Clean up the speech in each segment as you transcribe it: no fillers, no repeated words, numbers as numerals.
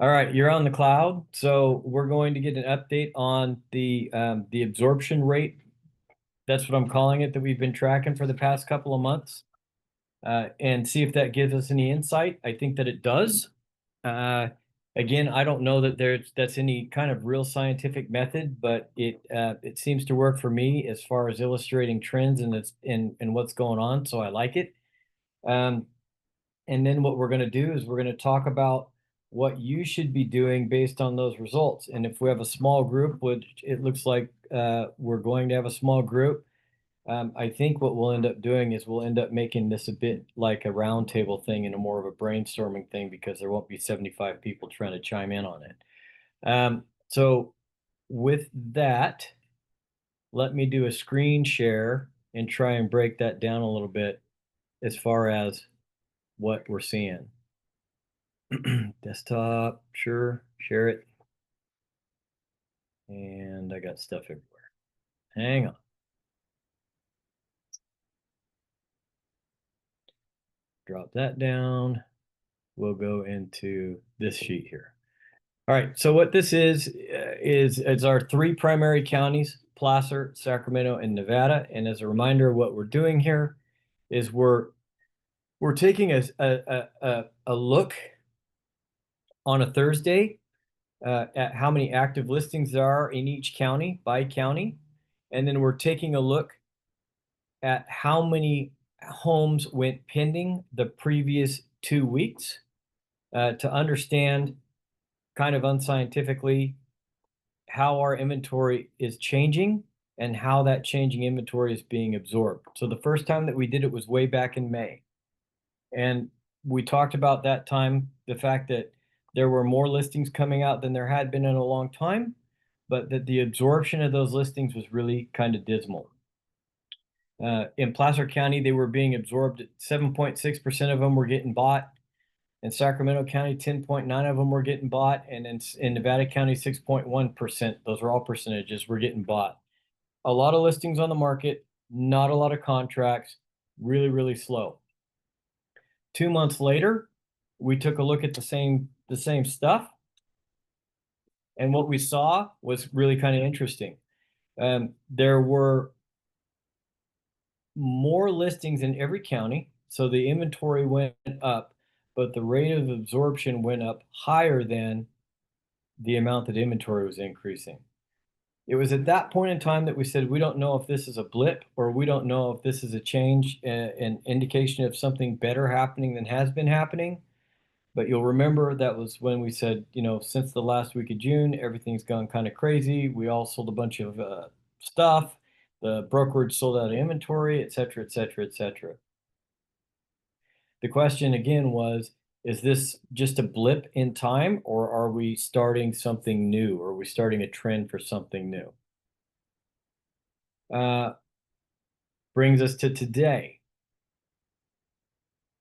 All right, you're on the cloud. So we're going to get an update on the absorption rate. That's what I'm calling it, that we've been tracking for the past couple of months, and see if that gives us any insight. I think that it does. Uh, Again, I don't know that that's any kind of real scientific method, but it seems to work for me as far as illustrating trends and what's going on. So I like it. Um, And then what we're going to do is we're going to talk about what you should be doing based on those results. And if we have a small group, which it looks like we're going to have a small group, I think what we'll end up doing is we'll end up making this a bit like a roundtable thing and a more of a brainstorming thing because there won't be 75 people trying to chime in on it. So with that, let me do a screen share and try and break that down a little bit as far as what we're seeing. Desktop, sure, share it. And I got stuff everywhere. Hang on. Drop that down. We'll go into this sheet here. All right, so what this is our three primary counties, Placer, Sacramento, and Nevada. And as a reminder, what we're doing here is we're taking a look on a Thursday at how many active listings there are in each county by county. And then we're taking a look at how many homes went pending the previous 2 weeks to understand kind of unscientifically how our inventory is changing and how that changing inventory is being absorbed. So the first time that we did it was way back in May. And we talked about that time, the fact that there were more listings coming out than there had been in a long time, but that the absorption of those listings was really kind of dismal. In Placer County, they were being absorbed. 7.6% of them were getting bought. In Sacramento County, 10.9 of them were getting bought. And in Nevada County, 6.1%. Those are all percentages were getting bought. A lot of listings on the market, not a lot of contracts, really, really slow. 2 months later, we took a look at the same stuff. And what we saw was really kind of interesting. There were more listings in every county, so the inventory went up, but the rate of absorption went up higher than the amount that inventory was increasing. It was at that point in time that we said, we don't know if this is a blip or we don't know if this is a change, an indication of something better happening than has been happening. But you'll remember that was when we said, since the last week of June, everything's gone kind of crazy. We all sold a bunch of stuff. The brokerage sold out of inventory, et cetera, et cetera, et cetera. The question again was, is this just a blip in time, or are we starting something new? Or are we starting a trend for something new? Uh, Brings us to today.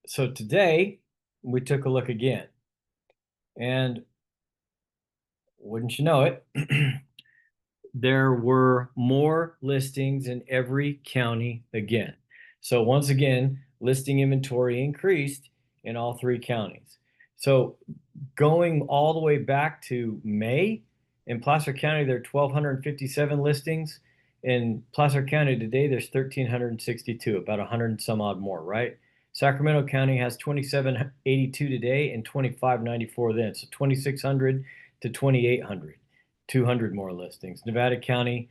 So today, we took a look again. And wouldn't you know it, there were more listings in every county again. So once again, listing inventory increased in all three counties. So going all the way back to May, in Placer County, there are 1,257 listings. In Placer County today, there's 1,362, about 100 and some odd more, right? Sacramento County has 2,782 today and 2,594 then. So 2,600 to 2,800, 200 more listings. Nevada County,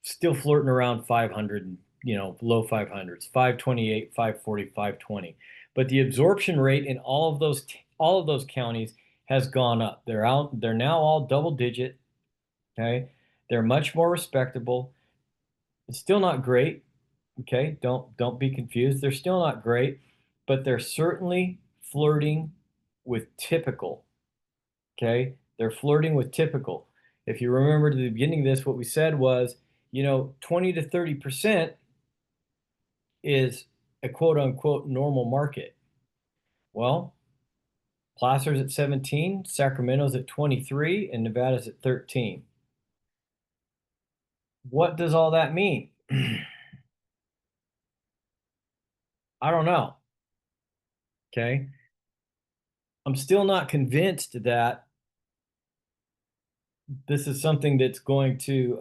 still flirting around 500, low 500s, 528, 540, 520. But the absorption rate in all of those counties has gone up. They're now all double digit, okay? They're much more respectable. It's still not great, okay? Don't be confused. They're still not great, but they're certainly flirting with typical, okay? They're flirting with typical. If you remember to the beginning of this, what we said was, 20 to 30% is a quote unquote normal market. Well, Placer's at 17, Sacramento's at 23, and Nevada's at 13. What does all that mean? I don't know. Okay. I'm still not convinced that this is something that's going to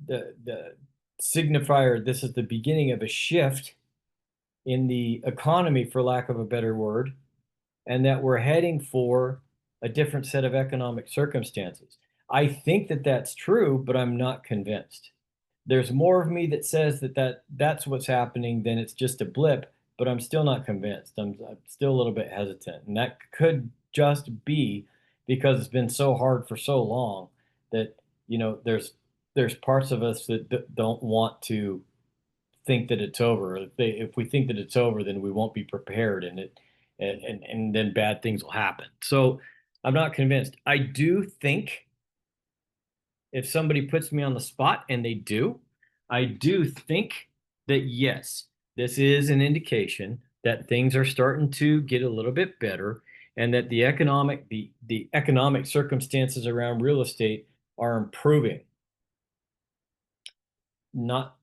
the signifier. This is the beginning of a shift in the economy, for lack of a better word, and that we're heading for a different set of economic circumstances. I think that that's true, but I'm not convinced. There's more of me that says that's what's happening than it's just a blip, but I'm still not convinced. I'm still a little bit hesitant, and that could just be because it's been so hard for so long that there's parts of us that don't want to think that it's over. If we think that it's over, then we won't be prepared, and then bad things will happen. So I'm not convinced. I do think if somebody puts me on the spot, and they do, I do think that yes, this is an indication that things are starting to get a little bit better, and that the economic circumstances around real estate are improving. Not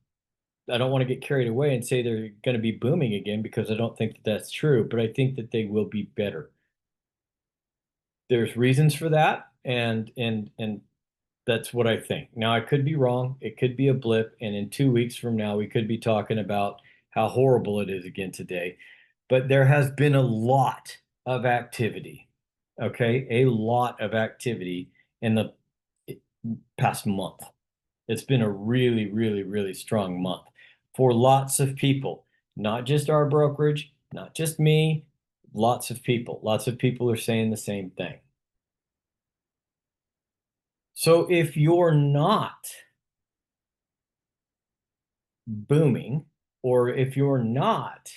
I don't want to get carried away and say they're going to be booming again, because I don't think that that's true, but I think that they will be better. There's reasons for that, and that's what I think. Now, I could be wrong. It could be a blip, and in 2 weeks from now, we could be talking about how horrible it is again today. But there has been a lot of activity, okay? A lot of activity in the past month. It's been a really, really, really strong month for lots of people, not just our brokerage, not just me, lots of people. Lots of people are saying the same thing. So if you're not booming, or if you're not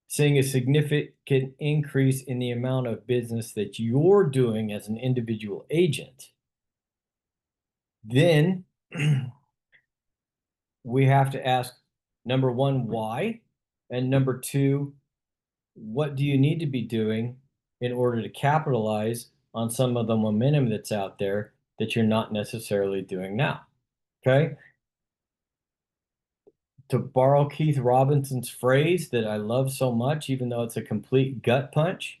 seeing a significant increase in the amount of business that you're doing as an individual agent, then we have to ask, number one, why? And number two, what do you need to be doing in order to capitalize on some of the momentum that's out there that you're not necessarily doing now? Okay. To borrow Keith Robinson's phrase that I love so much, even though it's a complete gut punch,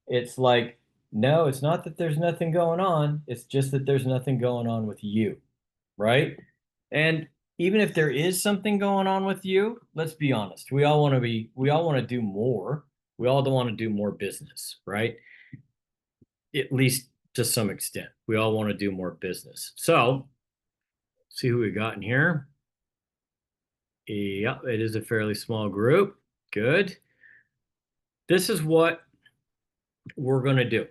it's like, no, it's not that there's nothing going on. It's just that there's nothing going on with you, right? And even if there is something going on with you, let's be honest. We all want to do more. We all don't want to do more business, right? At least to some extent. We all want to do more business. So, see who we got in here. Yeah, it is a fairly small group. Good. This is what we're going to do.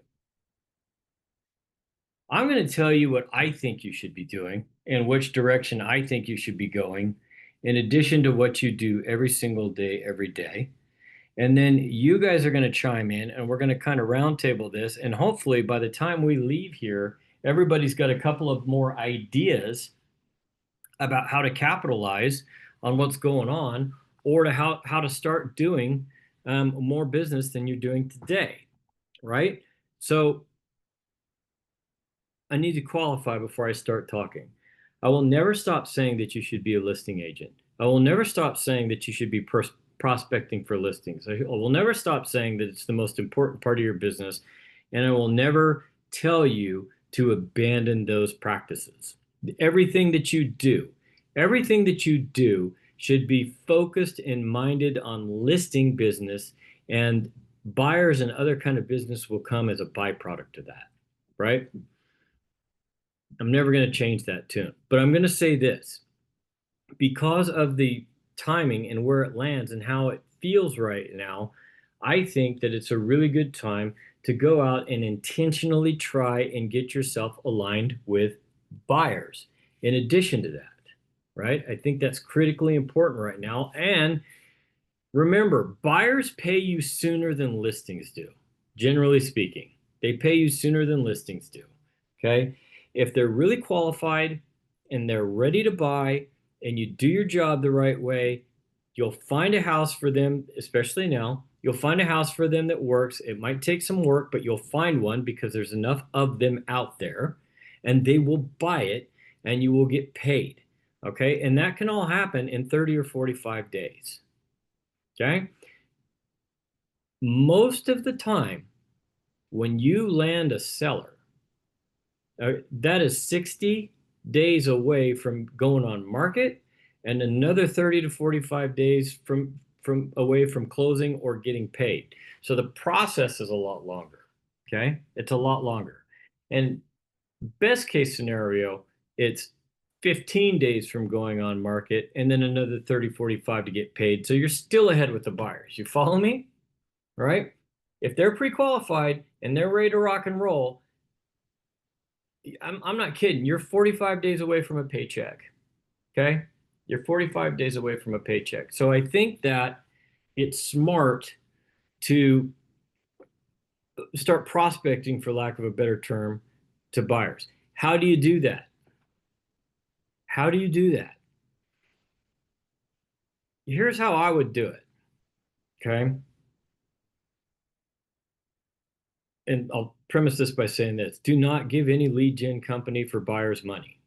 I'm going to tell you what I think you should be doing and which direction I think you should be going, in addition to what you do every single day, every day. And then you guys are going to chime in, and we're going to kind of roundtable this. And hopefully, by the time we leave here, everybody's got a couple of more ideas about how to capitalize on what's going on, or to how to start doing more business than you're doing today, right? So I need to qualify before I start talking. I will never stop saying that you should be a listing agent. I will never stop saying that you should be prospecting for listings. I will never stop saying that it's the most important part of your business. And I will never tell you to abandon those practices. Everything that you do should be focused and minded on listing business, and buyers and other kind of business will come as a byproduct of that, right? I'm never going to change that tune. But I'm going to say this, because of the timing and where it lands and how it feels right now, I think that it's a really good time to go out and intentionally try and get yourself aligned with buyers in addition to that, right? I think that's critically important right now. And remember, buyers pay you sooner than listings do, generally speaking. They pay you sooner than listings do. Okay. If they're really qualified and they're ready to buy, and you do your job the right way, you'll find a house for them, especially now. You'll find a house for them that works. It might take some work, but you'll find one because there's enough of them out there, and they will buy it and you will get paid. Okay. And that can all happen in 30 or 45 days. Okay. Most of the time, When you land a seller, that is 60 days away from going on market and another 30 to 45 days from away from closing or getting paid. So the process is a lot longer. Okay? It's a lot longer. And best case scenario, it's 15 days from going on market and then another 30, 45 to get paid. So you're still ahead with the buyers. You follow me? Right? If they're pre-qualified and they're ready to rock and roll, I'm not kidding. You're 45 days away from a paycheck. Okay? You're 45 days away from a paycheck. So I think that it's smart to start prospecting, for lack of a better term, to buyers. How do you do that? How do you do that? Here's how I would do it. Okay? And I'll premise this by saying this. Do not give any lead gen company for buyers money.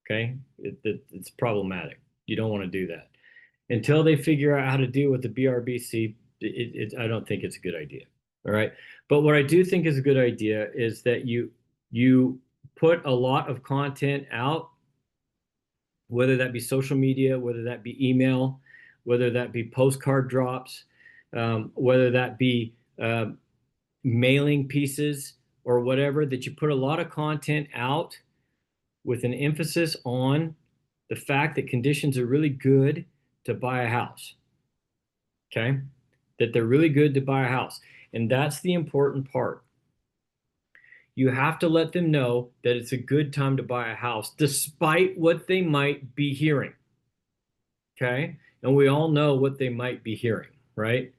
Okay? It's problematic. You don't want to do that. Until they figure out how to deal with the BRBC, I don't think it's a good idea. All right. But what I do think is a good idea is that you put a lot of content out, whether that be social media, whether that be email, whether that be postcard drops, whether that be mailing pieces or whatever, that you put a lot of content out with an emphasis on the fact that conditions are really good to buy a house. Okay? That they're really good to buy a house. And that's the important part. You have to let them know that it's a good time to buy a house, despite what they might be hearing. Okay? And we all know what they might be hearing, right?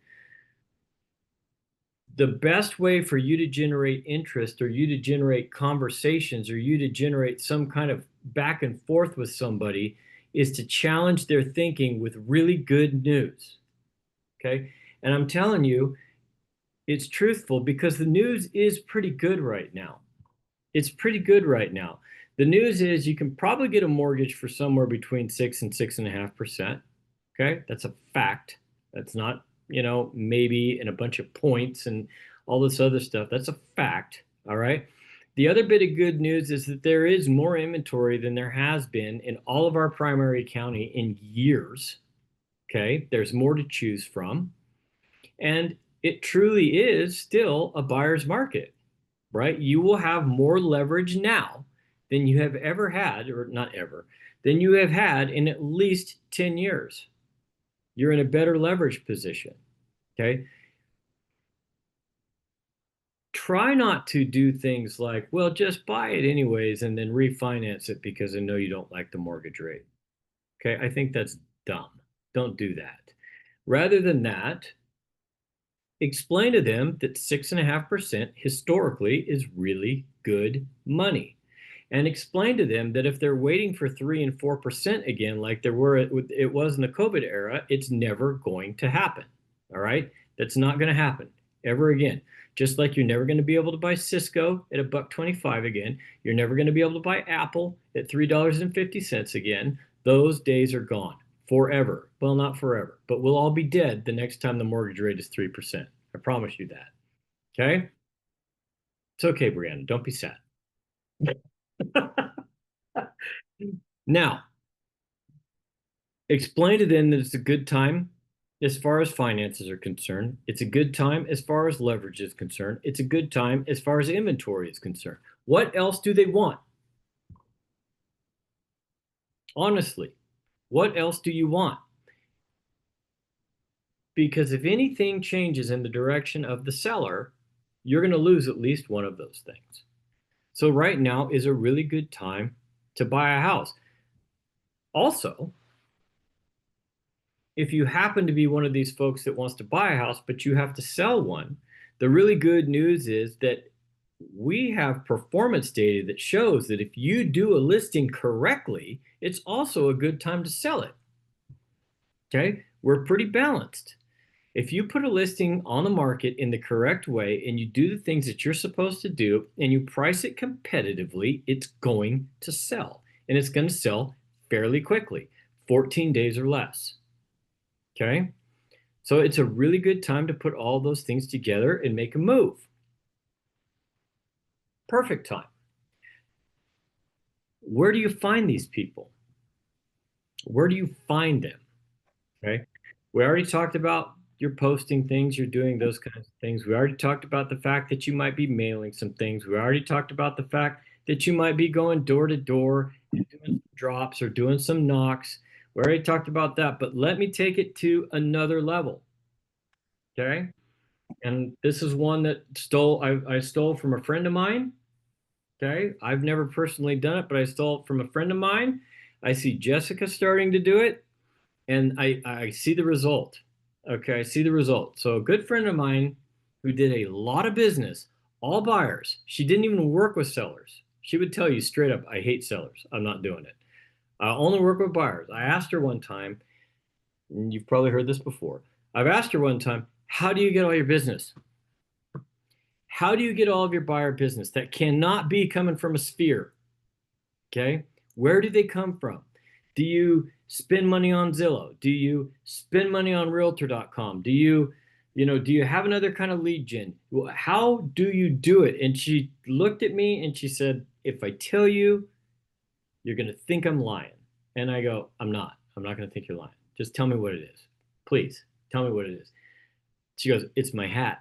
The best way for you to generate interest or you to generate conversations or you to generate some kind of back and forth with somebody is to challenge their thinking with really good news. Okay? And I'm telling you, it's truthful because the news is pretty good right now. It's pretty good right now. The news is you can probably get a mortgage for somewhere between 6 and 6.5%. Okay, that's a fact. That's not, maybe and a bunch of points and all this other stuff. That's a fact. All right. The other bit of good news is that there is more inventory than there has been in all of our primary county in years. Okay, there's more to choose from. And it truly is still a buyer's market, right? You will have more leverage now than you have ever had, or not ever, than you have had in at least 10 years. You're in a better leverage position, okay? Try not to do things like, well, just buy it anyways and then refinance it because I know you don't like the mortgage rate. Okay, I think that's dumb. Don't do that. Rather than that, explain to them that 6.5% historically is really good money. And explain to them that if they're waiting for 3 and 4% again, like it was in the COVID era, it's never going to happen. All right. That's not going to happen ever again. Just like you're never going to be able to buy Cisco at $1.25 again. You're never going to be able to buy Apple at $3.50 again. Those days are gone forever. Well, not forever, but we'll all be dead the next time the mortgage rate is 3%. I promise you that. Okay? It's okay, Brianna. Don't be sad. Now, explain to them that it's a good time as far as finances are concerned. It's a good time as far as leverage is concerned. It's a good time as far as inventory is concerned. What else do they want? Honestly, what else do you want? Because if anything changes in the direction of the seller, you're going to lose at least one of those things. So right now is a really good time to buy a house. Also, if you happen to be one of these folks that wants to buy a house, but you have to sell one, the really good news is that we have performance data that shows that if you do a listing correctly, it's also a good time to sell it. Okay, we're pretty balanced. If you put a listing on the market in the correct way and you do the things that you're supposed to do and you price it competitively, it's going to sell. And it's going to sell fairly quickly, 14 days or less. Okay? So it's a really good time to put all those things together and make a move. Perfect time. Where do you find these people? Where do you find them? Okay. We already talked about you're posting things, you're doing those kinds of things. We already talked about the fact that you might be mailing some things. We already talked about the fact that you might be going door to door and doing drops or doing some knocks. We already talked about that, but let me take it to another level. Okay. And this is one that I stole from a friend of mine. Okay. I've never personally done it, but I stole it from a friend of mine. I see Jessica starting to do it, and I see the result. Okay, I see the result. So a good friend of mine who did a lot of business, all buyers. She didn't even work with sellers. She would tell you straight up, I hate sellers. I'm not doing it. I only work with buyers. I asked her one time, and you've probably heard this before. I've asked her one time, how do you get all your business? How do you get all of your buyer business that cannot be coming from a sphere? Okay. Where do they come from? Do you spend money on Zillow? Do you spend money on realtor.com? Do you have another kind of lead gen? How do you do it? And she looked at me and she said, if I tell you, you're going to think I'm lying. And I go, I'm not. I'm not going to think you're lying. Just tell me what it is. Please tell me what it is. She goes, it's my hat.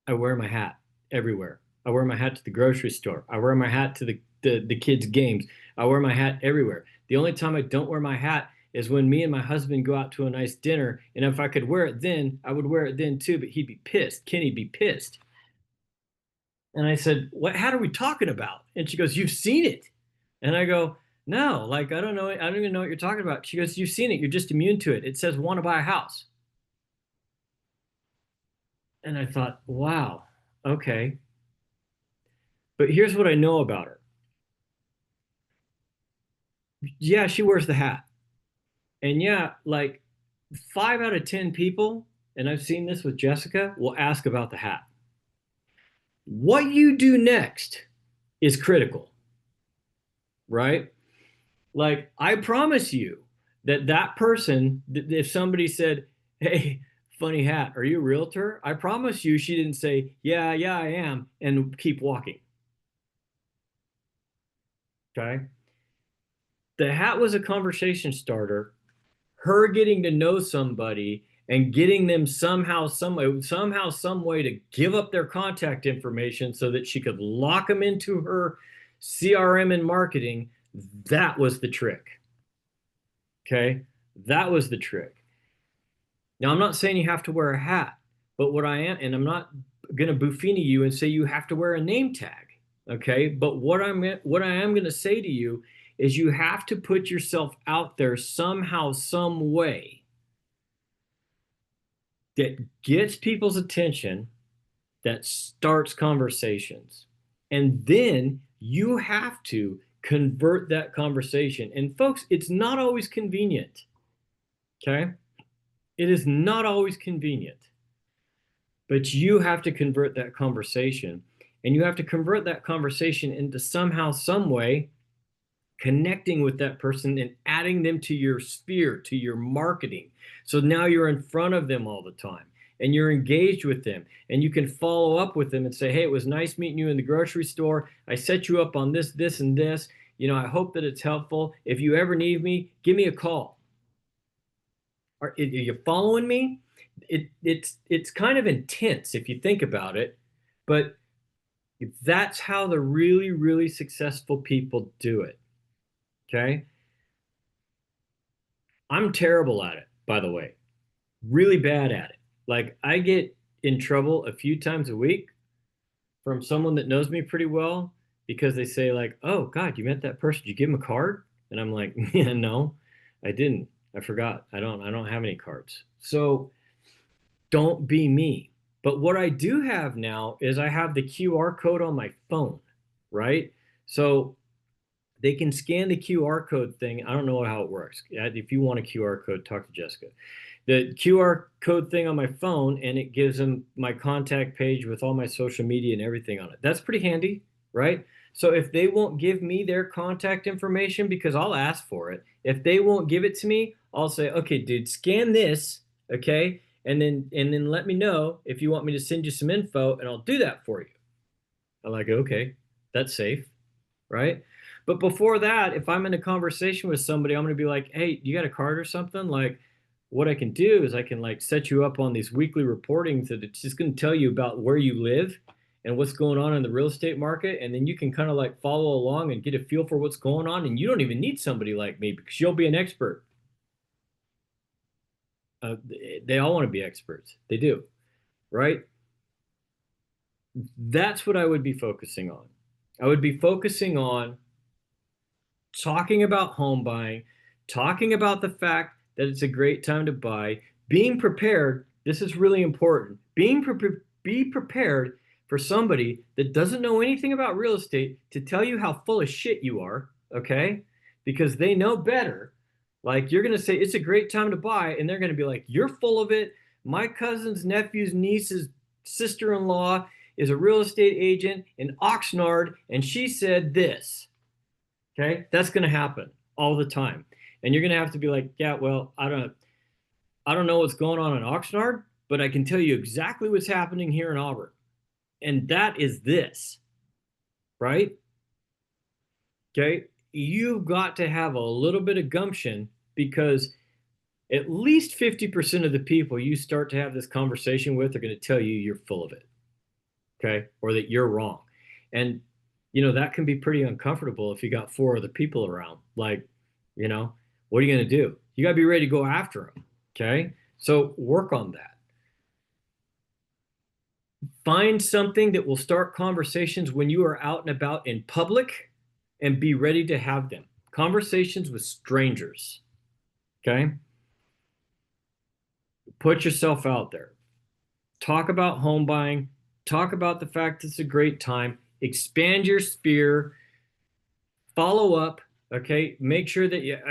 I wear my hat everywhere. I wear my hat to the grocery store. I wear my hat to the kids' games. I wear my hat everywhere. The only time I don't wear my hat is when me and my husband go out to a nice dinner. And if I could wear it then, I would wear it then too, but he'd be pissed. Kenny'd be pissed. And I said, what hat are we talking about? And she goes, you've seen it. And I go, no, like, I don't know. I don't even know what you're talking about. She goes, you've seen it. You're just immune to it. It says, want to buy a house. And I thought, wow, okay. But here's what I know about her. Yeah, she wears the hat. And yeah, like 5 out of 10 people, and I've seen this with Jessica, will ask about the hat. What you do next is critical, right? Like, I promise you that that person, if somebody said, hey, funny hat, are you a realtor? I promise you she didn't say, yeah, I am, and keep walking. Okay. The hat was a conversation starter, her getting to know somebody and getting them some way to give up their contact information so that she could lock them into her CRM and marketing. That was the trick. Okay. That was the trick. Now, I'm not saying you have to wear a hat, but what I am, and I'm not going to buffini you and say you have to wear a name tag. Okay. But what I am going to say to you is you have to put yourself out there somehow, some way that gets people's attention, that starts conversations. And then you have to convert that conversation. And folks, it's not always convenient. Okay. It is not always convenient, but you have to convert that conversation, and you have to convert that conversation into somehow, some way connecting with that person and adding them to your sphere, to your marketing. So now you're in front of them all the time and you're engaged with them, and you can follow up with them and say, hey, it was nice meeting you in the grocery store. I set you up on this, this, and this. I hope that it's helpful. If you ever need me, give me a call. Are you following me? It's kind of intense if you think about it, but that's how the really, really successful people do it. Okay. I'm terrible at it, by the way, really bad at it. Like, I get in trouble a few times a week from someone that knows me pretty well because they say, like, oh God, you met that person. Did you give him a card? And I'm like, yeah, no, I didn't. I forgot. I don't have any cards. So don't be me. But what I do have now is I have the QR code on my phone, right? So they can scan the QR code thing. I don't know how it works. If you want a QR code, talk to Jessica. The QR code thing on my phone, and it gives them my contact page with all my social media and everything on it. That's pretty handy, right? So if they won't give me their contact information, because I'll ask for it, if they won't give it to me, I'll say, okay, dude, scan this, okay? and then let me know if you want me to send you some info and I'll do that for you. I'm like, okay, that's safe, right? But before that, if I'm in a conversation with somebody, I'm going to be like, hey, you got a card or something? Like, what I can do is I can like set you up on these weekly reportings that it's just going to tell you about where you live and what's going on in the real estate market. And then you can kind of like follow along and get a feel for what's going on. And you don't even need somebody like me because you'll be an expert. They all want to be experts. They do, right? That's what I would be focusing on. I would be focusing on talking about home buying, talking about the fact that it's a great time to buy, being prepared. This is really important. Be prepared for somebody that doesn't know anything about real estate to tell you how full of shit you are, okay? Because they know better. Like you're going to say it's a great time to buy and they're going to be like, "You're full of it. My cousin's nephew's niece's sister-in-law is a real estate agent in Oxnard and she said this." Okay, that's going to happen all the time, and you're going to have to be like, yeah, well, I don't know what's going on in Oxnard, but I can tell you exactly what's happening here in Auburn, and that is this, right? Okay, you've got to have a little bit of gumption because at least 50% of the people you start to have this conversation with are going to tell you you're full of it, okay, or that you're wrong, and that can be pretty uncomfortable if you got four other people around. Like, what are you going to do? You got to be ready to go after them. Okay. So work on that. Find something that will start conversations when you are out and about in public and be ready to have them. Conversations with strangers. Okay. Put yourself out there. Talk about home buying. Talk about the fact it's a great time. Expand your sphere. Follow up. Okay, make sure that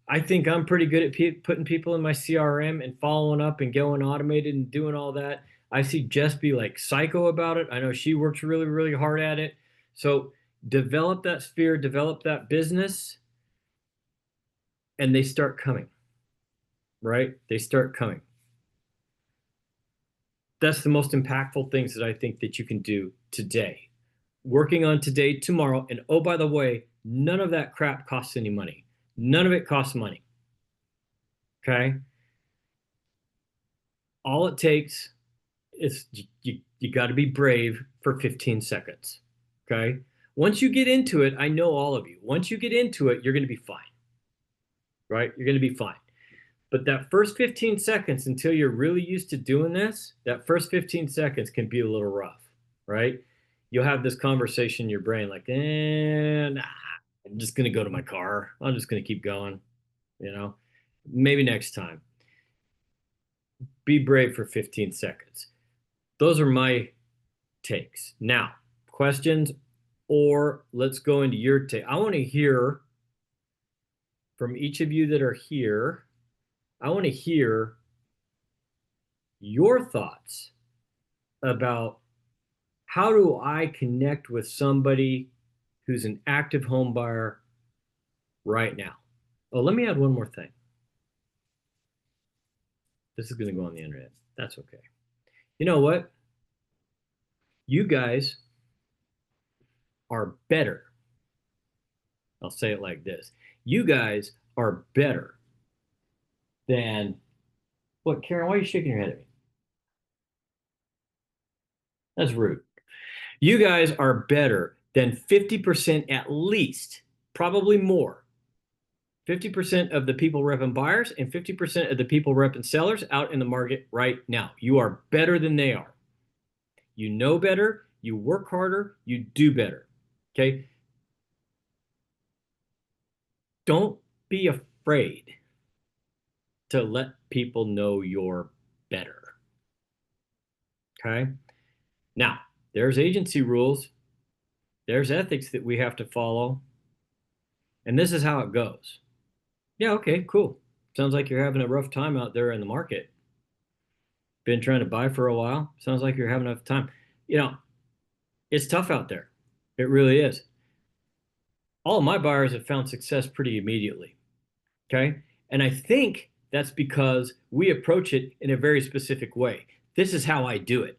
I think I'm pretty good at putting people in my CRM and following up and going automated and doing all that. I see Jess be like psycho about it. I know she works really, really hard at it. So develop that sphere, develop that business, and they start coming, right? They start coming. That's the most impactful things that I think that you can do today. Working on today, tomorrow, and oh, by the way, none of that crap costs any money. None of it costs money. Okay. All it takes is you got to be brave for 15 seconds. Okay. Once you get into it, I know all of you. Once you get into it, you're going to be fine. Right? You're going to be fine. But that first 15 seconds until you're really used to doing this, that first 15 seconds can be a little rough, right? You'll have this conversation in your brain like, nah, I'm just going to go to my car. I'm just going to keep going, maybe next time. Be brave for 15 seconds. Those are my takes. Now, questions, or let's go into your take. I want to hear from each of you that are here. I want to hear your thoughts about how do I connect with somebody who's an active home buyer right now. Oh, let me add one more thing. This is going to go on the internet. That's okay. You know what? You guys are better. I'll say it like this. You guys are better than what, Karen, why are you shaking your head at me? That's rude. You guys are better than 50% at least, probably more. 50% of the people repping buyers and 50% of the people repping sellers out in the market right now. You are better than they are. You know better, you work harder, you do better. Okay? Don't be afraid to let people know you're better. Okay? Now, there's agency rules, there's ethics that we have to follow, and this is how it goes. Yeah, okay, cool. Sounds like you're having a rough time out there in the market. Been trying to buy for a while. Sounds like you're having a time. It's tough out there. It really is. All of my buyers have found success pretty immediately. Okay. And I think That's because we approach it in a very specific way. This is how I do it.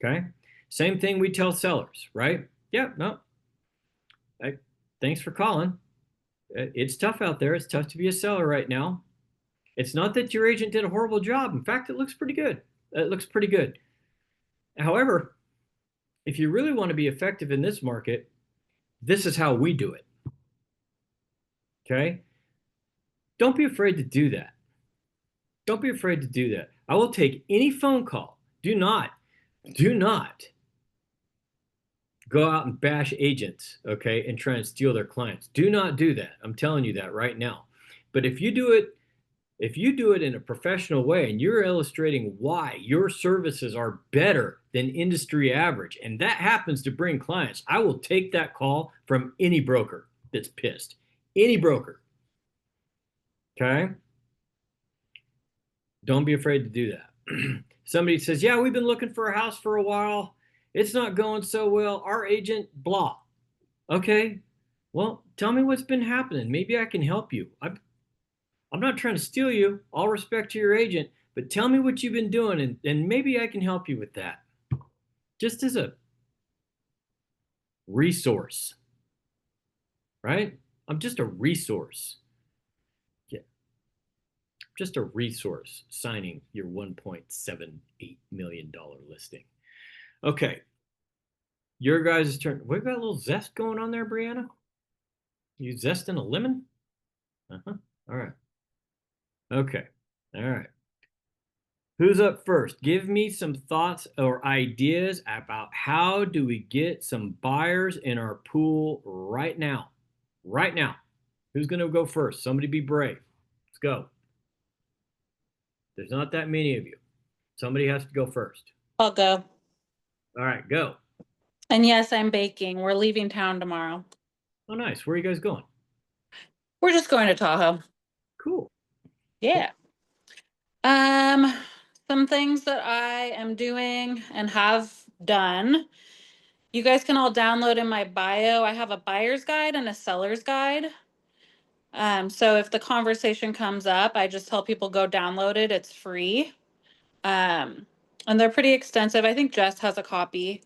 Okay. Same thing we tell sellers, right? Yeah, no. Thanks for calling. It's tough out there. It's tough to be a seller right now. It's not that your agent did a horrible job. In fact, it looks pretty good. It looks pretty good. However, if you really want to be effective in this market, this is how we do it. Okay. Don't be afraid to do that. Don't be afraid to do that. I will take any phone call. Do not go out and bash agents, okay, and try and steal their clients. Do not do that. I'm telling you that right now. But if you do it in a professional way and you're illustrating why your services are better than industry average, and that happens to bring clients, I will take that call from any broker that's pissed. Any broker. Okay? Don't be afraid to do that. Somebody says, yeah, we've been looking for a house for a while. It's not going so well. Our agent, blah. Okay. Well, tell me what's been happening. Maybe I can help you. I'm not trying to steal you. All respect to your agent, but tell me what you've been doing and maybe I can help you with that. Just as a resource, right? I'm just a resource. Yeah. Just a resource signing your $1.78 million listing. Okay. Your guys' turn. We've got a little zest going on there, Brianna. You zesting a lemon? Uh-huh. All right. Okay. All right. Who's up first? Give me some thoughts or ideas about how do we get some buyers in our pool right now? Right now. Who's going to go first? Somebody be brave. Let's go. There's not that many of you. Somebody has to go first. I'll go. All right, go. And yes, I'm baking. We're leaving town tomorrow. Oh, nice. Where are you guys going? We're just going to Tahoe. Cool. Yeah. Um, some things that I am doing and have done. You guys can all download in my bio. I have a buyer's guide and a seller's guide. So if the conversation comes up, I just tell people go download it. It's free. And they're pretty extensive. I think Jess has a copy.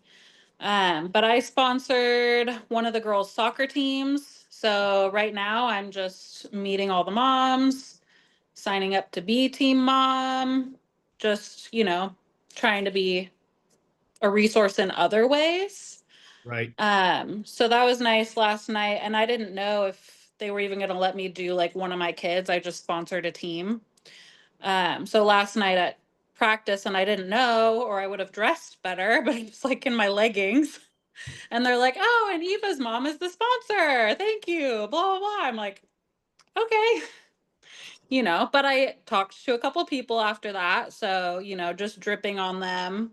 But I sponsored one of the girls' soccer teams. So right now I'm just meeting all the moms, signing up to be team mom, just, trying to be a resource in other ways. Right. So that was nice last night. And I didn't know if they were even going to let me do like one of my kids. I just sponsored a team. So last night at practice, and I didn't know, or I would have dressed better, but it's like in my leggings. And they're like, oh, and Eva's mom is the sponsor. Thank you. Blah, blah, blah. I'm like, okay. But I talked to a couple people after that. So, just dripping on them.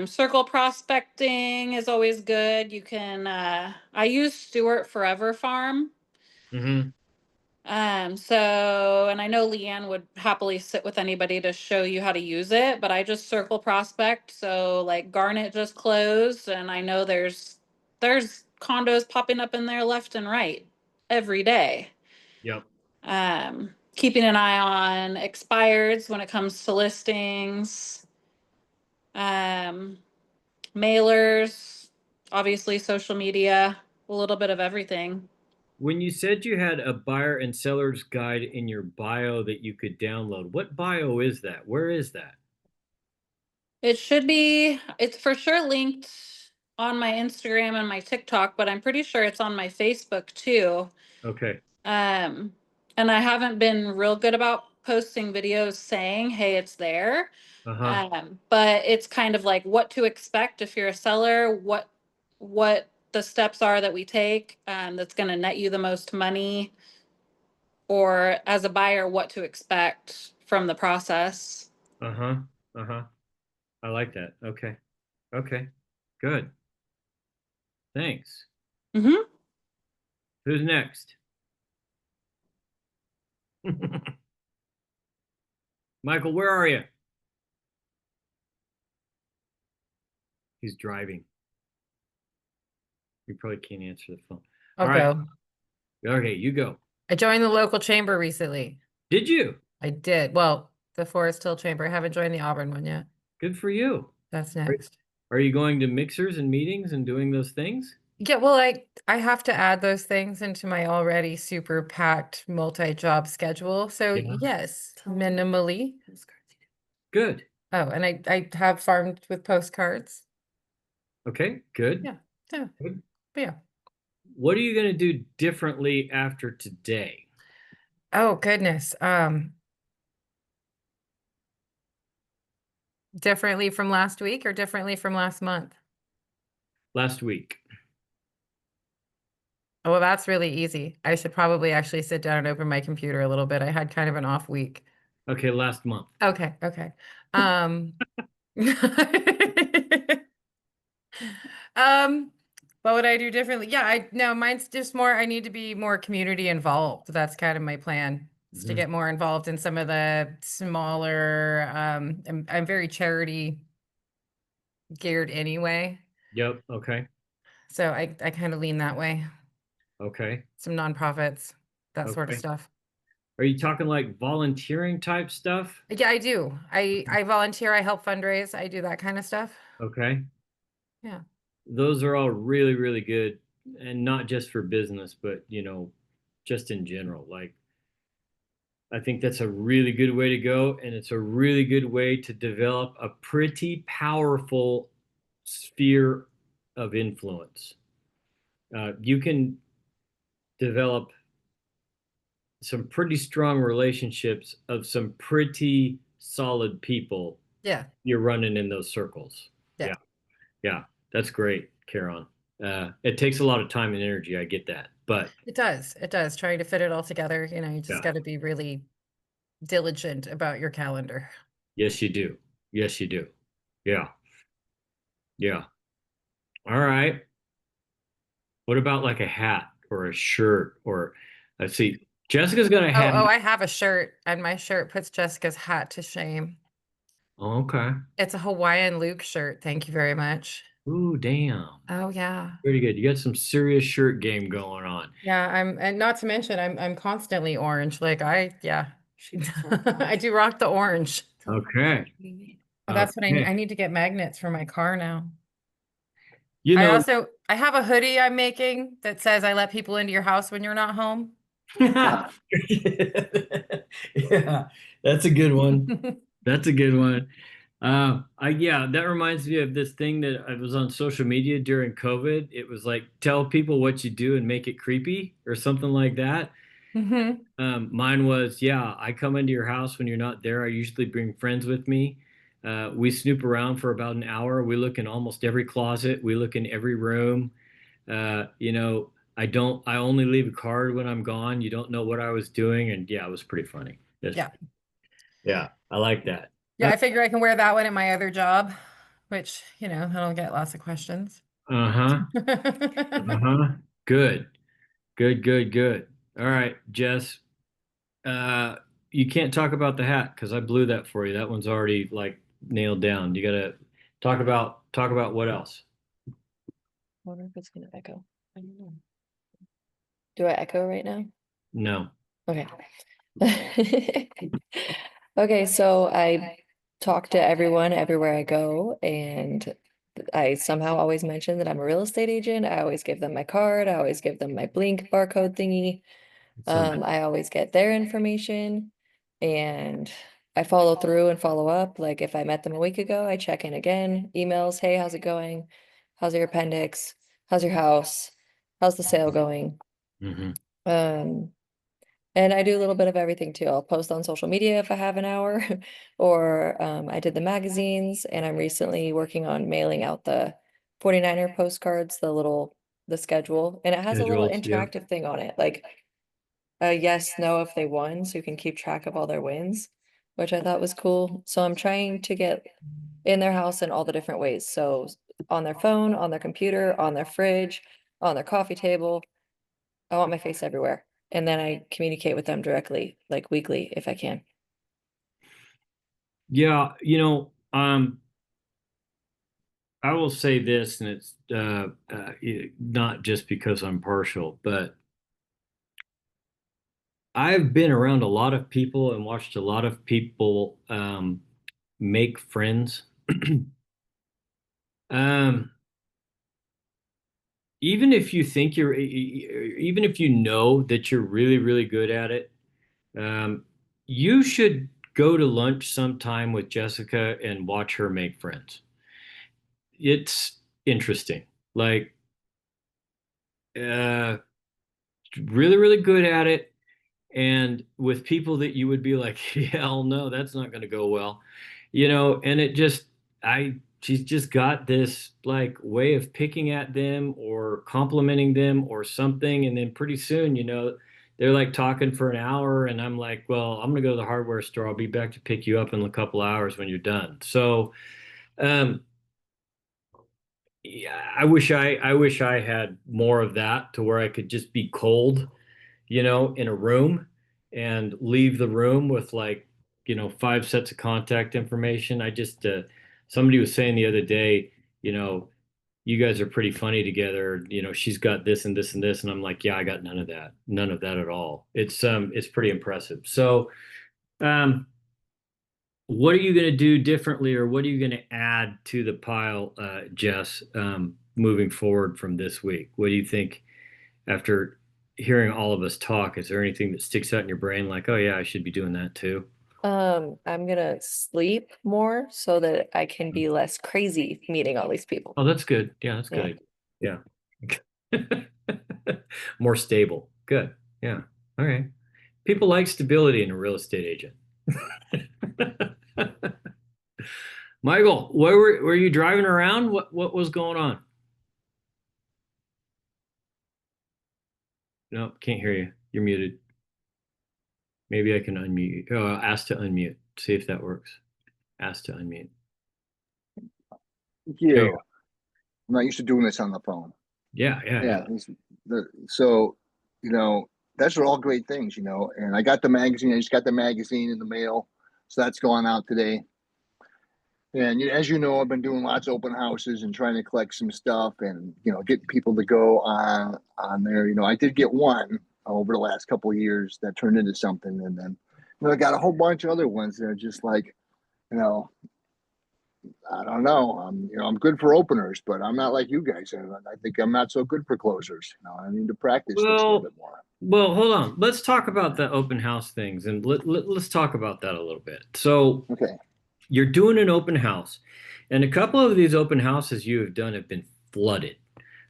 Circle prospecting is always good. You can, I use Stewart Forever Farm. Mm-hmm. And I know Leanne would happily sit with anybody to show you how to use it, but I just circle prospect. So like Garnet just closed, and I know there's condos popping up in there left and right every day. Yep. Keeping an eye on expireds when it comes to listings, mailers, obviously social media, a little bit of everything. When you said you had a buyer and seller's guide in your bio that you could download, what bio is that? Where is that? It's for sure linked on my Instagram and my TikTok, but I'm pretty sure it's on my Facebook too. Okay. Um, and I haven't been real good about posting videos saying, hey, it's there. Uh-huh. But it's kind of like what to expect if you're a seller, what the steps are that we take, that's going to net you the most money, or as a buyer, what to expect from the process. Uh-huh. Uh-huh. I like that. Okay. Okay. Good. Thanks. Mm-hmm. Who's next? Michael, where are you? He's driving. You probably can't answer the phone. All I'll right. go. Okay, you go. I joined the local chamber recently. Did you? I did. Well, the Forest Hill Chamber. I haven't joined the Auburn one yet. Good for you. That's Are, next. are you going to mixers and meetings and doing those things? Yeah, well, I have to add those things into my already super packed multi-job schedule. So Yeah. yes, minimally. Good. Oh, and I have farmed with postcards. Okay, good. Yeah. Yeah. Good. But yeah. What are you going to do differently after today? Oh goodness. Differently from last week or differently from last month? Last week. Oh, well, that's really easy. I should probably actually sit down and open my computer a little bit. I had kind of an off week. Okay, last month. Okay, okay. Um, um, what would I do differently? Yeah, I no, mine's just more, I need to be more community involved. That's kind of my plan, is to Mhm. get more involved in some of the smaller, I'm very charity geared anyway. Yep. Okay. So I kind of lean that way. Okay. Some nonprofits, that sort of Okay. stuff. Are you talking like volunteering type stuff? Yeah, I do. I volunteer, I help fundraise, I do that kind of stuff. Okay. Yeah. Those are all really, really good. And not just for business, but just in general. Like I think that's a really good way to go, and it's a really good way to develop a pretty powerful sphere of influence. You can develop some pretty strong relationships of some pretty solid people Yeah. you're running in those circles. Yeah. Yeah, yeah, that's great, Karen. It takes a lot of time and energy. I get that, but It does. It does. Trying to fit it all together, you just yeah, got to be really diligent about your calendar. yes, you do. Yes, you do. Yeah, yeah. All right. What about like a hat or a shirt or let's see. Jessica's got a hat. Oh, I have a shirt, and my shirt puts Jessica's hat to shame. Oh, okay. It's a Hawaiian Luke shirt. Thank you very much. Ooh, damn. Oh yeah. Pretty good. You got some serious shirt game going on. Yeah, and not to mention I'm constantly orange. Like yeah. I do rock the orange. Okay. Oh, that's what Okay. I need to get magnets for my car now. You know, I have a hoodie I'm making that says I let people into your house when you're not home. yeah, that's a good one. That's a good one. Yeah, that reminds me of this thing that I was on social media during COVID. It was like tell people what you do and make it creepy or something like that. Hmm. Mine was, yeah, I come into your house when you're not there. I usually bring friends with me. We snoop around for about an hour. We look in almost every closet. We look in every room. I only leave a card when I'm gone. You don't know what I was doing. And yeah, it was pretty funny. Yeah. Yeah, I like that. Yeah, I figure I can wear that one at my other job, which, I don't get lots of questions. Uh-huh. Uh-huh. Good. Good, good, good. All right, Jess. Uh, you can't talk about the hat because I blew that for you. That one's already like nailed down. You gotta talk about what else? I wonder if it's gonna echo. I don't know. Do I echo right now? No. Okay. Okay, so I talk to everyone everywhere I go, and I somehow always mention that I'm a real estate agent. I always give them my card. I always give them my Blink barcode thingy. I always get their information, and I follow through and follow up. Like if I met them a week ago, I check in again, emails, hey, how's it going? How's your appendix? How's your house? How's the sale going? Hmm. Um, and I do a little bit of everything too. I'll post on social media if I have an hour, or I did the magazines, and I'm recently working on mailing out the 49er postcards, the schedule, and it has a little Schedules, yeah. interactive thing on it, like a yes, no if they won, so you can keep track of all their wins, which I thought was cool. So I'm trying to get in their house in all the different ways. So on their phone, on their computer, on their fridge, on their coffee table. I want my face everywhere. And then I communicate with them directly, like weekly, if I can. Yeah, I will say this, and it's not just because I'm partial, but I've been around a lot of people and watched a lot of people make friends. Um, even if you think even if you know that you're really, really good at it, you should go to lunch sometime with Jessica and watch her make friends. It's interesting. Like, uh, really, really good at it. And with people that you would be like, hell no, that's not going to go well, and she's just got this like way of picking at them or complimenting them or something. And then pretty soon, they're like talking for an hour and I'm like, well, I'm going to go to the hardware store. I'll be back to pick you up in a couple hours when you're done. So, um, yeah, I wish I had more of that to where I could just be cold, in a room and leave the room with like, 5 sets of contact information. Somebody was saying the other day, you know, you guys are pretty funny together. She's got this and this and this. And I'm like, yeah, I got none of that at all. It's pretty impressive. So, um, what are you going to do differently or what are you going to add to the pile, Jess, moving forward from this week? What do you think after hearing all of us talk? Is there anything that sticks out in your brain like, oh yeah, I should be doing that too? I'm gonna sleep more so that I can be less crazy meeting all these people. Oh, that's good. Yeah, that's Yeah. good. Yeah. More stable. Good. Yeah. All right. People like stability in a real estate agent. Michael, were you driving around? What was going on? No, can't hear you. You're muted. Maybe I can unmute you. Oh, ask to unmute. See if that works. Ask to unmute. Thank There you you. go. I'm not used to doing this on the phone. Yeah, yeah, Yeah. yeah. So, that's all great things, and I got the magazine. I just got the magazine in the mail. So that's going out today. And as you know, I've been doing lots of open houses and trying to collect some stuff and, getting people to go on there. I did get one over the last couple of years that turned into something. And then, I got a whole bunch of other ones that are just like, you know, I don't know. I'm good for openers, but I'm not like you guys. I think I'm not so good for closers. I need to practice this a little Well, bit more. well, hold on. Let's talk about the open house things and let's talk about that a little bit. So Okay. you're doing an open house, and a couple of these open houses you have done have been flooded,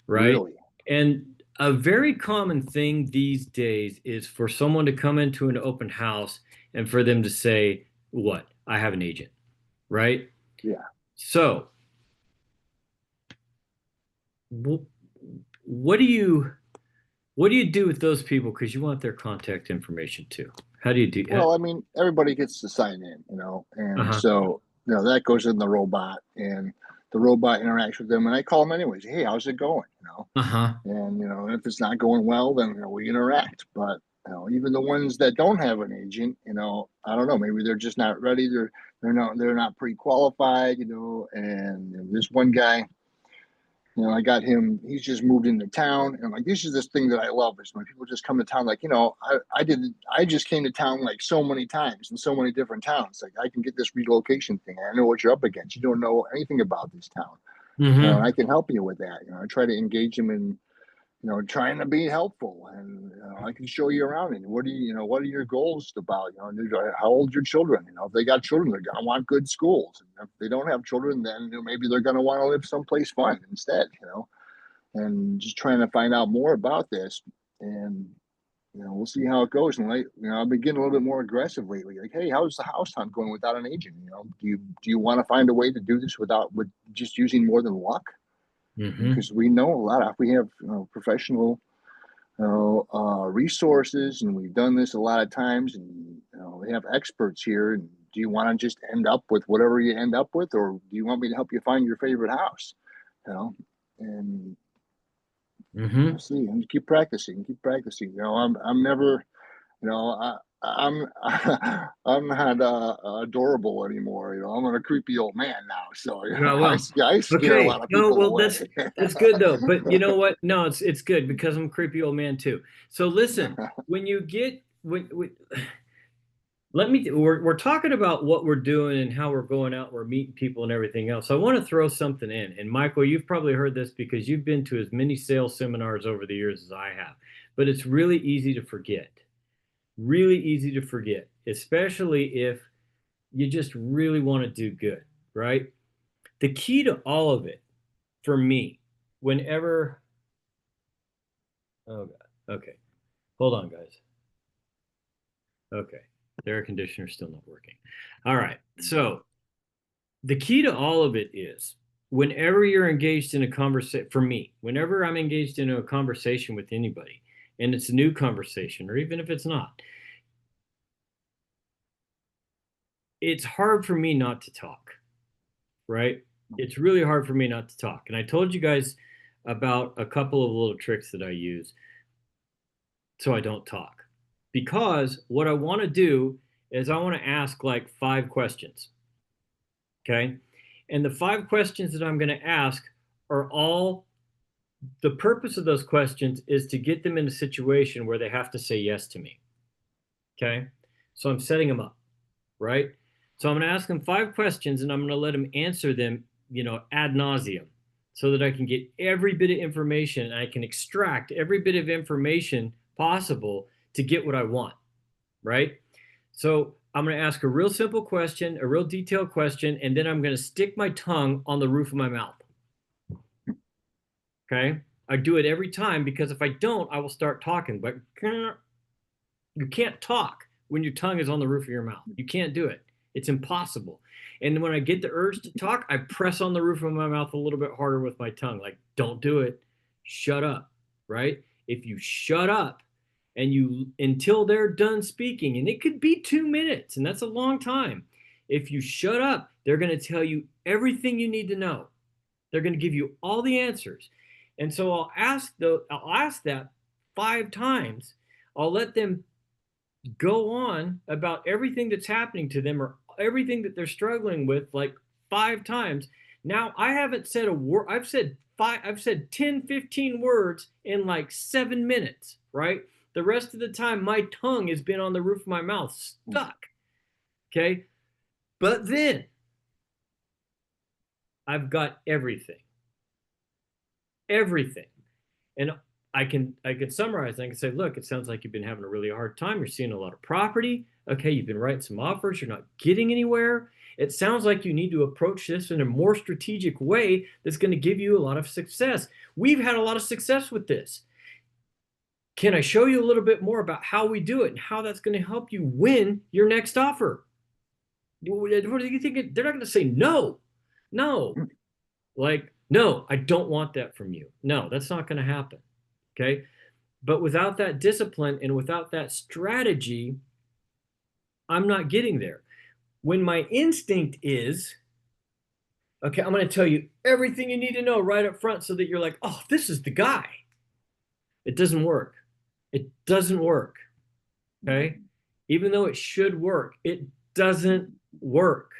right? Really? And a very common thing these days is for someone to come into an open house and for them to say, what? I have an agent, right? Yeah. So, what do you do with those people? Because you want their contact information too. How do you do? Well, everybody gets to sign in, and Uh-huh. so, that goes in the robot and the robot interacts with them and I call them anyways. Hey, how's it going? Uh-huh. And, if it's not going well, then, we interact. But, even the ones that don't have an agent, I don't know, maybe they're just not ready. They're not pre-qualified, and this one guy, I got him, he's just moved into town. And like, this is this thing that I love is when people just come to town, like, I just came to town like so many times in so many different towns. Like I can get this relocation thing. I know what you're up against. You don't know anything about this town. And I can help you with that. I try to engage them in, trying to be helpful and I can show you around and what are your goals about, how old your children, if they got children, they're going to want good schools. And if they don't have children, then maybe they're going to want to live someplace fun instead, and just trying to find out more about this. And, we'll see how it goes. And I've been getting a little bit more aggressive lately. Like, hey, how's the house hunt going without an agent? Do you want to find a way to do this with just using more than luck? Because we know a lot of, we have professional resources and we've done this a lot of times and we have experts here. And do you want to just end up with whatever you end up with, or do you want me to help you find your favorite house? And we'll see, and keep practicing. I'm never, I'm I'm not adorable anymore. I'm a creepy old man now, so I scare a lot of people away. That's good though. But you know what? No, it's good because I'm a creepy old man too. So listen, when you get we're talking about what we're doing and how we're going out, we're meeting people and everything else. So I want to throw something in. And Michael, you've probably heard this because you've been to as many sales seminars over the years as I have, but it's really easy to forget. Really easy to forget, especially if you just really want to do good, right? The key to all of it for me, whenever, oh God, okay, hold on, guys. Okay, the air conditioner's still not working. All right, so the key to all of it is whenever you're engaged in a conversation, for me, whenever I'm engaged in a conversation with anybody, and it's a new conversation, or even if it's not, it's hard for me not to talk, right? It's really hard for me not to talk. And I told you guys about a couple of little tricks that I use so I don't talk. Because what I want to do is I want to ask like 5 questions. Okay. And the 5 questions that I'm going to ask are all, the purpose of those questions is to get them in a situation where they have to say yes to me. Okay. So I'm setting them up, right? So I'm going to ask them 5 questions and I'm going to let them answer them, ad nauseum, so that I can get every bit of information and I can extract every bit of information possible to get what I want, right? So I'm going to ask a real simple question, a real detailed question, and then I'm going to stick my tongue on the roof of my mouth. Okay? I do it every time because if I don't, I will start talking. But you can't talk when your tongue is on the roof of your mouth. You can't do it. It's impossible. And when I get the urge to talk, I press on the roof of my mouth a little bit harder with my tongue. Like, don't do it. Shut up, right? If you shut up and you, until they're done speaking, and it could be 2 minutes, and that's a long time. If you shut up, they're going to tell you everything you need to know. They're going to give you all the answers. And so I'll ask that 5 times. I'll let them go on about everything that's happening to them or everything that they're struggling with like 5 times. Now I haven't said a word. I've said 10, 15 words in like 7 minutes, right? The rest of the time my tongue has been on the roof of my mouth stuck. Okay. But then I've got everything. And I can summarize. I can say, look, it sounds like you've been having a really hard time. You're seeing a lot of property. Okay, you've been writing some offers. You're not getting anywhere. It sounds like you need to approach this in a more strategic way that's going to give you a lot of success. We've had a lot of success with this. Can I show you a little bit more about how we do it and how that's going to help you win your next offer? What do you think? They're not going to say no. No. Like, no, I don't want that from you. No, that's not going to happen. Okay. But without that discipline and without that strategy, I'm not getting there. When my instinct is, okay, I'm going to tell you everything you need to know right up front so that you're like, oh, this is the guy. It doesn't work. It doesn't work. Okay. Even though it should work, it doesn't work.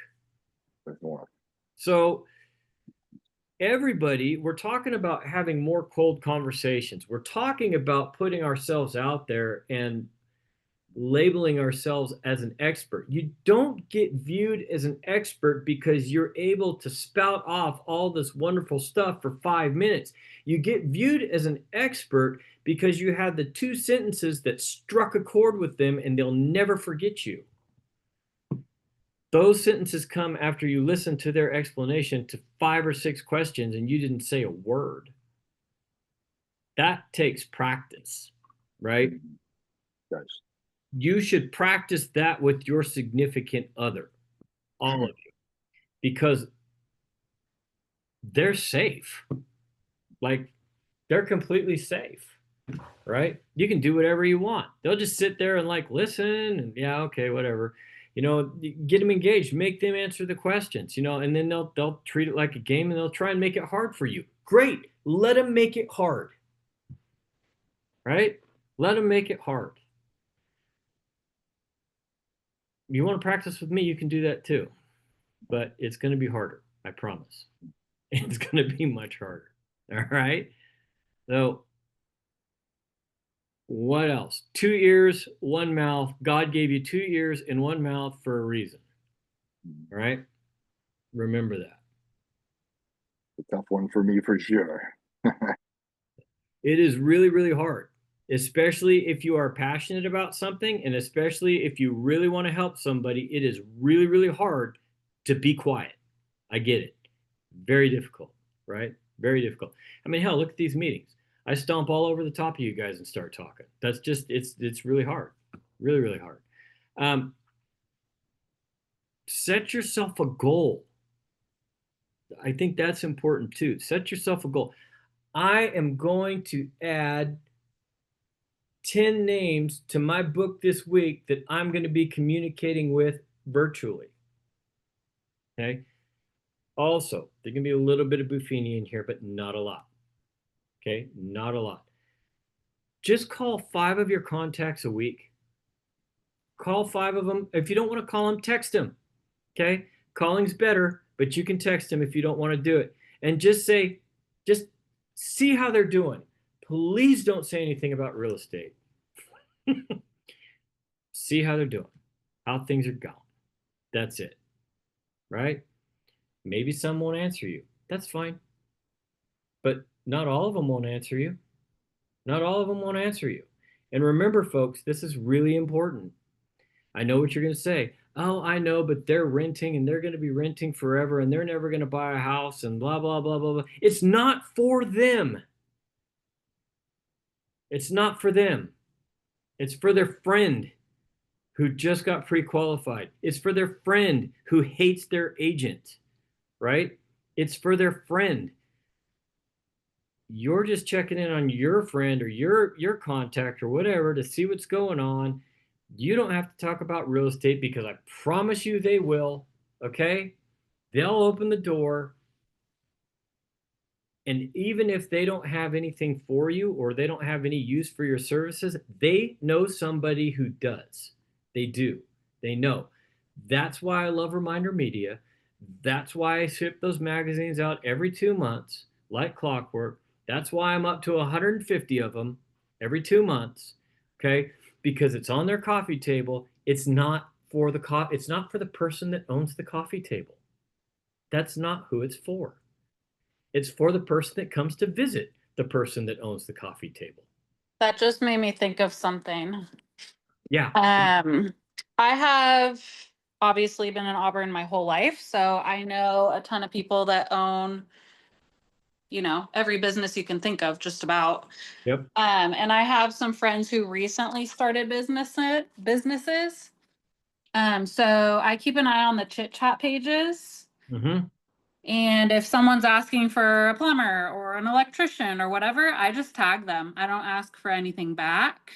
So everybody, we're talking about having more cold conversations. We're talking about putting ourselves out there and labeling ourselves as an expert. You don't get viewed as an expert because you're able to spout off all this wonderful stuff for 5 minutes. You get viewed as an expert because you have the 2 sentences that struck a chord with them and they'll never forget you. Those sentences come after you listen to their explanation to 5 or 6 questions and you didn't say a word. That takes practice, right? Yes. You should practice that with your significant other, all of you, because they're safe. Like, they're completely safe, right? You can do whatever you want. They'll just sit there and like listen and yeah, okay, whatever. Get them engaged, make them answer the questions, and then they'll treat it like a game and they'll try and make it hard for you. Great. Let them make it hard, right? Let them make it hard. You want to practice with me, you can do that too, but it's going to be harder. I promise. It's going to be much harder. All right. So What else? 2 ears, one mouth. God gave you 2 ears and one mouth for a reason. All right? Remember that. A tough one for me for sure. It is really, really hard, especially if you are passionate about something, and especially if you really want to help somebody. It is really, really hard to be quiet. I get it. Very difficult, right? Very difficult. I mean, hell, look at these meetings. I stomp all over the top of you guys and start talking. That's just, it's really hard. Really, really hard. Set yourself a goal. I think that's important too. Set yourself a goal. I am going to add 10 names to my book this week that I'm going to be communicating with virtually. Okay. Also, there can be a little bit of Buffini in here, but not a lot. Okay. Not a lot. Just call 5 of your contacts a week. Call 5 of them. If you don't want to call them, text them. Okay. Calling's better, but you can text them if you don't want to do it. And just say, just see how they're doing. Please don't say anything about real estate. See how they're doing, how things are going. That's it. Right? Maybe some won't answer you. That's fine. But not all of them won't answer you. Not all of them won't answer you. And remember, folks, this is really important. I know what you're going to say. Oh, I know, but they're renting and they're going to be renting forever and they're never going to buy a house and blah, blah, blah, blah, blah. It's not for them. It's not for them. It's for their friend who just got pre-qualified. It's for their friend who hates their agent, right? It's for their friend. You're just checking in on your friend or your contact or whatever to see what's going on. You don't have to talk about real estate because I promise you they will, okay? They'll open the door. And even if they don't have anything for you or they don't have any use for your services, they know somebody who does. They do. They know. That's why I love Reminder Media. That's why I ship those magazines out every 2 months, like clockwork. That's why I'm up to 150 of them every 2 months. Okay, because it's on their coffee table. It's not for the it's not for the person that owns the coffee table. That's not who it's for. It's for the person that comes to visit the person that owns the coffee table. That just made me think of something. Yeah. I have obviously been in Auburn my whole life, so I know a ton of people that own, every business you can think of, just about. Yep. And I have some friends who recently started businesses. So I keep an eye on the chit chat pages. Mm-hmm. And if someone's asking for a plumber or an electrician or whatever, I just tag them. I don't ask for anything back.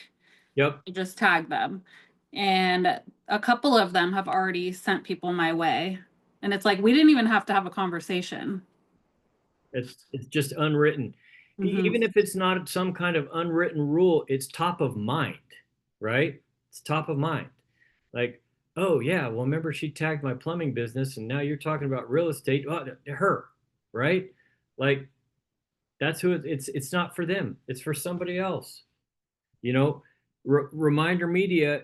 Yep. I just tag them. And a couple of them have already sent people my way. And it's like, we didn't even have to have a conversation. It's just unwritten. Even if it's not some kind of unwritten rule, it's top of mind, right? It's top of mind. Like, oh yeah, well, remember she tagged my plumbing business and now you're talking about real estate. Oh, her, right? Like, that's who it's not for them. It's for somebody else. Reminder Media.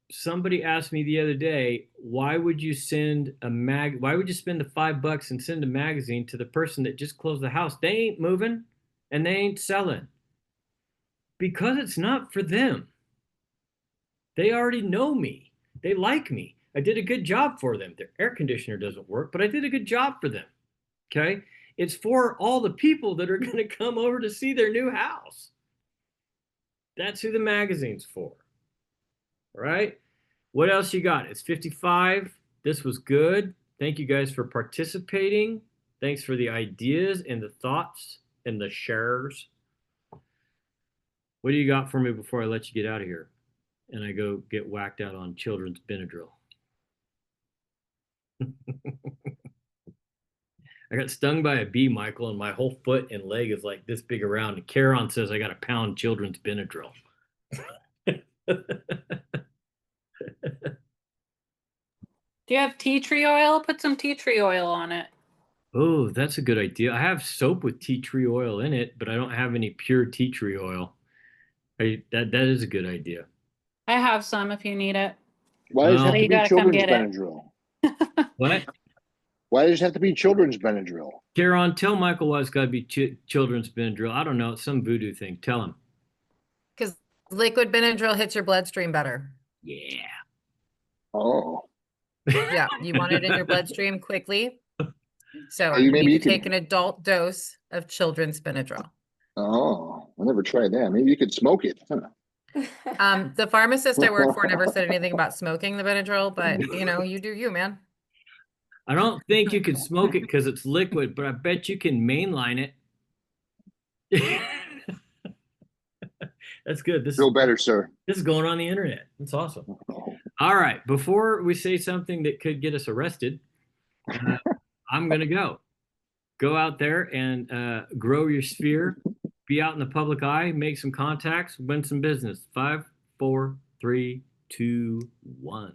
Somebody asked me the other day, why would you spend the $5 and send a magazine to the person that just closed the house? They ain't moving and they ain't selling. Because it's not for them. They already know me. They like me. I did a good job for them. Their air conditioner doesn't work, but I did a good job for them. Okay? It's for all the people that are going to come over to see their new house. That's who the magazine's for. All right? What else you got? It's 55. This was good. Thank you guys for participating. Thanks for the ideas and the thoughts and the shares. What do you got for me before I let you get out of here and I go get whacked out on children's Benadryl? I got stung by a bee, Michael, and my whole foot and leg is like this big around. And Caron says I got to pound children's Benadryl. Do you have tea tree oil? Put some tea tree oil on it. Oh, that's a good idea. I have soap with tea tree oil in it, but I don't have any pure tea tree oil. That is a good idea. I have some if you need it. Why does it Well- have You to be gotta come children's get it. Benadryl? What? Why does it have to be children's Benadryl? Karen, tell Michael why it's got to be children's Benadryl. I don't know. It's some voodoo thing. Tell him. Because liquid Benadryl hits your bloodstream better. Yeah. Oh, Yeah, you want it in your bloodstream quickly. So Or you- you maybe need you to take could- an adult dose of children's Benadryl. oh, I never tried that. Maybe you could smoke it. Huh. The pharmacist I work for never said anything about smoking the Benadryl, but you know, you do you, man. I don't think you can smoke it because it's liquid, but I bet you can mainline it. That's good. Feel better, sir. This is going on the internet. That's awesome. Oh. All right. Before we say something that could get us arrested, I'm going to go. Go out there and grow your sphere, be out in the public eye, make some contacts, win some business. 5, 4, 3, 2, 1.